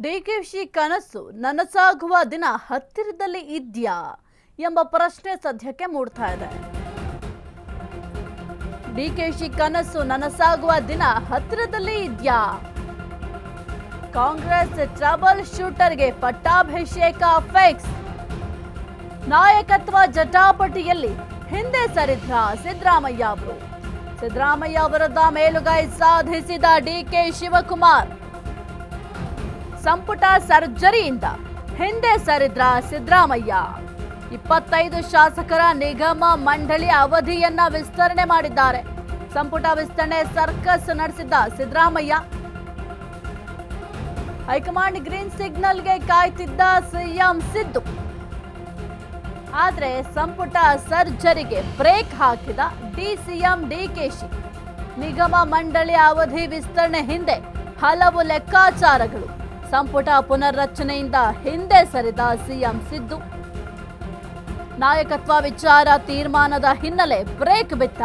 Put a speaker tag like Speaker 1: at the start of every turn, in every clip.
Speaker 1: ಡಿಕೆಶಿ ಕನಸು ನನಸಾಗುವ ದಿನ ಹತ್ತಿರದಲ್ಲಿ ಇದೆಯಾ ಎಂಬ ಪ್ರಶ್ನೆ ಸದ್ಯಕ್ಕೆ ಮೂಡ್ತಾ ಇದೆ. ಡಿಕೆಶಿ ಕನಸು ನನಸಾಗುವ ದಿನ ಹತ್ತಿರದಲ್ಲಿ ಇದೆಯಾ? ಕಾಂಗ್ರೆಸ್ ಟ್ರಬಲ್ ಶೂಟರ್ಗೆ ಪಟ್ಟಾಭಿಷೇಕ ಫಿಕ್ಸ್. ನಾಯಕತ್ವ ಜಟಾಪಟಿಯಲ್ಲಿ ಹಿಂದೆ ಸರಿದ್ರ ಸಿದ್ದರಾಮಯ್ಯ ಅವರು. ಸಿದ್ದರಾಮಯ್ಯ ವಿರುದ್ಧ ಮೇಲುಗೈ ಸಾಧಿಸಿದ ಡಿಕೆ ಶಿವಕುಮಾರ್. ಸಂಪುಟ ಸರ್ಜರಿಯಿಂದ ಹಿಂದೆ ಸರಿದ್ರ ಸಿದ್ದರಾಮಯ್ಯ. 25 ಶಾಸಕರ ನಿಗಮ ಮಂಡಳಿ ಅವಧಿಯನ್ನ ವಿಸ್ತರಣೆ ಮಾಡಿದ್ದಾರೆ. ಸಂಪುಟ ವಿಸ್ತರಣೆ ಸರ್ಕಸ್ ನಡೆಸಿದ್ದ ಸಿದ್ದರಾಮಯ್ಯ. ಹೈಕಮಾಂಡ್ ಗ್ರೀನ್ ಸಿಗ್ನಲ್ಗೆ ಕಾಯ್ತಿದ್ದ ಸಿಎಂ ಸಿದ್ದು. ಆದ್ರೆ ಸಂಪುಟ ಸರ್ಜರಿಗೆ ಬ್ರೇಕ್ ಹಾಕಿದ ಡಿಸಿಎಂ ಡಿಕೆಶಿ. ನಿಗಮ ಮಂಡಳಿ ಅವಧಿ ವಿಸ್ತರಣೆ ಹಿಂದೆ ಹಲವು ಲೆಕ್ಕಾಚಾರಗಳು. ಸಂಪುಟ ಪುನರ್ರಚನೆಯಿಂದ ಹಿಂದೆ ಸರಿದ ಸಿಎಂ ಸಿದ್ದು. ನಾಯಕತ್ವ ವಿಚಾರ ತೀರ್ಮಾನದ ಹಿನ್ನೆಲೆ ಬ್ರೇಕ್ ಬಿಟ್ಟ.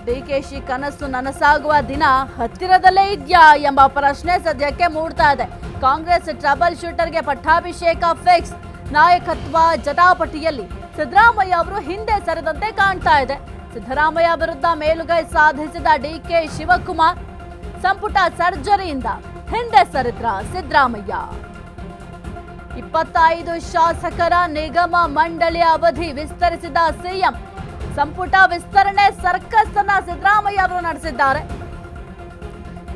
Speaker 1: ಡಿಕೆಶಿ ಕನಸು ನನಸಾಗುವ ದಿನ ಹತ್ತಿರದಲ್ಲೇ ಇದೆಯಾ ಎಂಬ ಪ್ರಶ್ನೆ ಸದ್ಯಕ್ಕೆ ಮೂಡ್ತಾ ಇದೆ. ಕಾಂಗ್ರೆಸ್ ಟ್ರಬಲ್ ಶೂಟರ್ಗೆ ಪಟ್ಟಾಭಿಷೇಕ ಫಿಕ್ಸ್. ನಾಯಕತ್ವ ಜಟಾಪಟಿಯಲ್ಲಿ ಸಿದ್ದರಾಮಯ್ಯ ಅವರು ಹಿಂದೆ ಸರಿದಂತೆ ಕಾಣ್ತಾ ಇದೆ. ಸಿದ್ದರಾಮಯ್ಯ ವಿರುದ್ಧ ಮೇಲುಗೈ ಸಾಧಿಸಿದ ಡಿಕೆ ಶಿವಕುಮಾರ್. ಸಂಪುಟ ಸರ್ಜರಿಯಿಂದ ಹಿಂದೆ ಸರಿದ್ರ ಸಿದ್ದರಾಮಯ್ಯ. 25 ಶಾಸಕರ ನಿಗಮ ಮಂಡಳಿ ಅವಧಿ ವಿಸ್ತರಿಸಿದ ಸಿಎಂ. ಸಂಪುಟ ವಿಸ್ತರಣೆ ಸರ್ಕಸ್ ಅನ್ನ ಸಿದ್ದರಾಮಯ್ಯ ಅವರು ನಡೆಸಿದ್ದಾರೆ.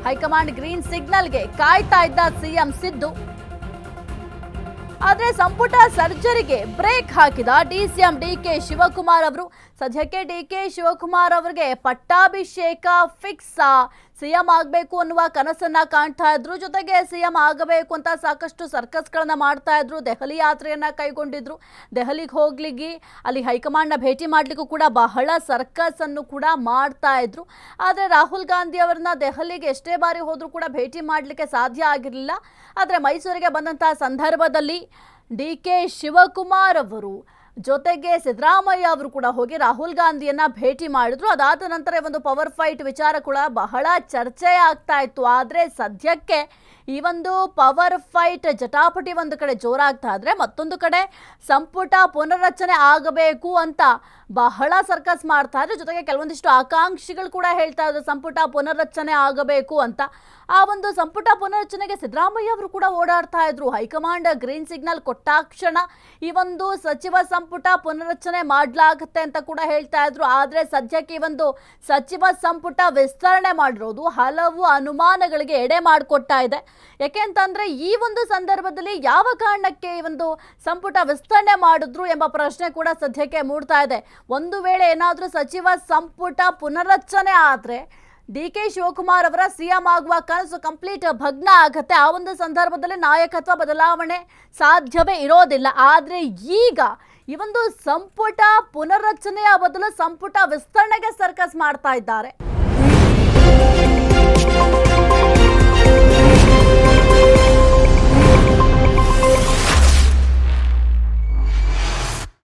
Speaker 1: ಹೈಕಮಾಂಡ್ ಗ್ರೀನ್ ಸಿಗ್ನಲ್ಗೆ ಕಾಯ್ತಾ ಇದ್ದ ಸಿಎಂ ಸಿದ್ದು. ಆದ್ರೆ ಸಂಪುಟ ಸರ್ಜರಿಗೆ ಬ್ರೇಕ್ ಹಾಕಿದ ಡಿಸಿಎಂ ಡಿಕೆ ಶಿವಕುಮಾರ್ ಅವರು. ಸದ್ಯಕ್ಕೆ ಡಿಕೆ ಶಿವಕುಮಾರ್ ಅವರಿಗೆ ಪಟ್ಟಾಭಿಷೇಕ ಫಿಕ್ಸ್. ಸಿಎಂ ಆಗಬೇಕು ಅನ್ನುವ ಕನಸನ್ನ ಕಾಣ್ತಾ ಇದ್ರು. ಜೊತೆಗೆ ಸಿಎಂ ಆಗಬೇಕು ಅಂತ ಸಾಕಷ್ಟು ಸರ್ಕಸ್ಗಳನ್ನ ಮಾಡ್ತಾ ಇದ್ರು. ದೆಹಲಿ ಯಾತ್ರೆಯನ್ನ ಕೈಗೊಂಡಿದ್ರು. ದೆಹಲಿಗೆ ಹೋಗ್ಲಿಕ್ಕೆ ಅಲ್ಲಿ ಹೈಕಮಾಂಡ್ನ ಭೇಟಿ ಮಾಡ್ಲಿಕ್ಕೂ ಕೂಡ ಬಹಳ ಸರ್ಕಸ್ ಅನ್ನು ಕೂಡ ಮಾಡ್ತಾ ಇದ್ರು. ಆದ್ರೆ ರಾಹುಲ್ ಗಾಂಧಿ ಅವರನ್ನ ದೆಹಲಿಗೆ ಎಷ್ಟೇ ಬಾರಿ ಹೋದ್ರೂ ಕೂಡ ಭೇಟಿ ಮಾಡಲಿಕ್ಕೆ ಸಾಧ್ಯ ಆಗಿರಲಿಲ್ಲ. ಆದ್ರೆ ಮೈಸೂರಿಗೆ ಬಂದಂತಹ ಸಂದರ್ಭದಲ್ಲಿ ಡಿಕೆ ಶಿವಕುಮಾರ್ ಅವರು ಜೊತೆಗೆ ಸಿದ್ದರಾಮಯ್ಯ ಅವರು ಕೂಡ ಹೋಗಿ ರಾಹುಲ್ ಗಾಂಧಿಯನ್ನ ಭೇಟಿ ಮಾಡಿದ್ರು. ಅದಾದ ನಂತರ ಒಂದು ಪವರ್ ಫೈಟ್ ವಿಚಾರ ಕೂಡ ಬಹಳ ಚರ್ಚೆ ಆಗ್ತಾ ಇತ್ತು. ಆದ್ರೆ ಸದ್ಯಕ್ಕೆ ಈ ಒಂದು ಪವರ್ ಫೈಟ್ ಜಟಾಪಟಿ ಒಂದು ಕಡೆ ಜೋರಾಗ್ತಾ ಇದ್ರೆ, ಮತ್ತೊಂದು ಕಡೆ ಸಂಪುಟ ಪುನರ್ರಚನೆ ಆಗಬೇಕು ಅಂತ ಬಹಳ ಸರ್ಕಸ್ ಮಾಡ್ತಾ ಇದ್ರು. ಜೊತೆಗೆ ಕೆಲವೊಂದಿಷ್ಟು ಆಕಾಂಕ್ಷಿಗಳು ಕೂಡ ಹೇಳ್ತಾ ಇದ್ರು ಸಂಪುಟ ಪುನರ್ರಚನೆ ಆಗಬೇಕು ಅಂತ. ಆ ಒಂದು ಸಂಪುಟ ಪುನರ್ರಚನೆಗೆ ಸಿದ್ದರಾಮಯ್ಯ ಅವರು ಕೂಡ ಓಡಾಡ್ತಾ ಇದ್ರು. ಹೈಕಮಾಂಡ್ ಗ್ರೀನ್ ಸಿಗ್ನಲ್ ಕೊಟ್ಟಾಕ್ಷಣ ಈ ಒಂದು ಸಚಿವ ಸಂಪುಟ ಪುನರ್ರಚನೆ ಮಾಡಲಾಗುತ್ತೆ ಅಂತ ಕೂಡ ಹೇಳ್ತಾ ಇದ್ರು. ಆದ್ರೆ ಸದ್ಯಕ್ಕೆ ಈ ಒಂದು ಸಚಿವ ಸಂಪುಟ ವಿಸ್ತರಣೆ ಮಾಡಿರೋದು ಹಲವು ಅನುಮಾನಗಳಿಗೆ ಎಡೆ ಮಾಡಿಕೊಡ್ತಾ ಇದೆ. ಯಾಕೆಂತಂದ್ರೆ ಈ ಒಂದು ಸಂದರ್ಭದಲ್ಲಿ ಯಾವ ಕಾರಣಕ್ಕೆ ಈ ಒಂದು ಸಂಪುಟ ವಿಸ್ತರಣೆ ಮಾಡಿದ್ರು ಎಂಬ ಪ್ರಶ್ನೆ ಕೂಡ ಸದ್ಯಕ್ಕೆ ಮೂಡ್ತಾ ಇದೆ. ಒಂದು ವೇಳೆ ಏನಾದ್ರೂ ಸಚಿವ ಸಂಪುಟ ಪುನರ್ರಚನೆ ಆದ್ರೆ ಡಿಕೆ ಶಿವಕುಮಾರ್ ಅವರ ಸಿಎಂ ಆಗುವ ಕನಸು ಕಂಪ್ಲೀಟ್ ಭಗ್ನ ಆಗತ್ತೆ. ಆ ಒಂದು ಸಂದರ್ಭದಲ್ಲಿ ನಾಯಕತ್ವ ಬದಲಾವಣೆ ಸಾಧ್ಯವೇ ಇರೋದಿಲ್ಲ. ಆದ್ರೆ ಈಗ ಈ ಒಂದು ಸಂಪುಟ ಪುನರ್ರಚನೆಯ ಬದಲು ಸಂಪುಟ ವಿಸ್ತರಣೆಗೆ ಸರ್ಕಸ್ ಮಾಡ್ತಾ ಇದ್ದಾರೆ.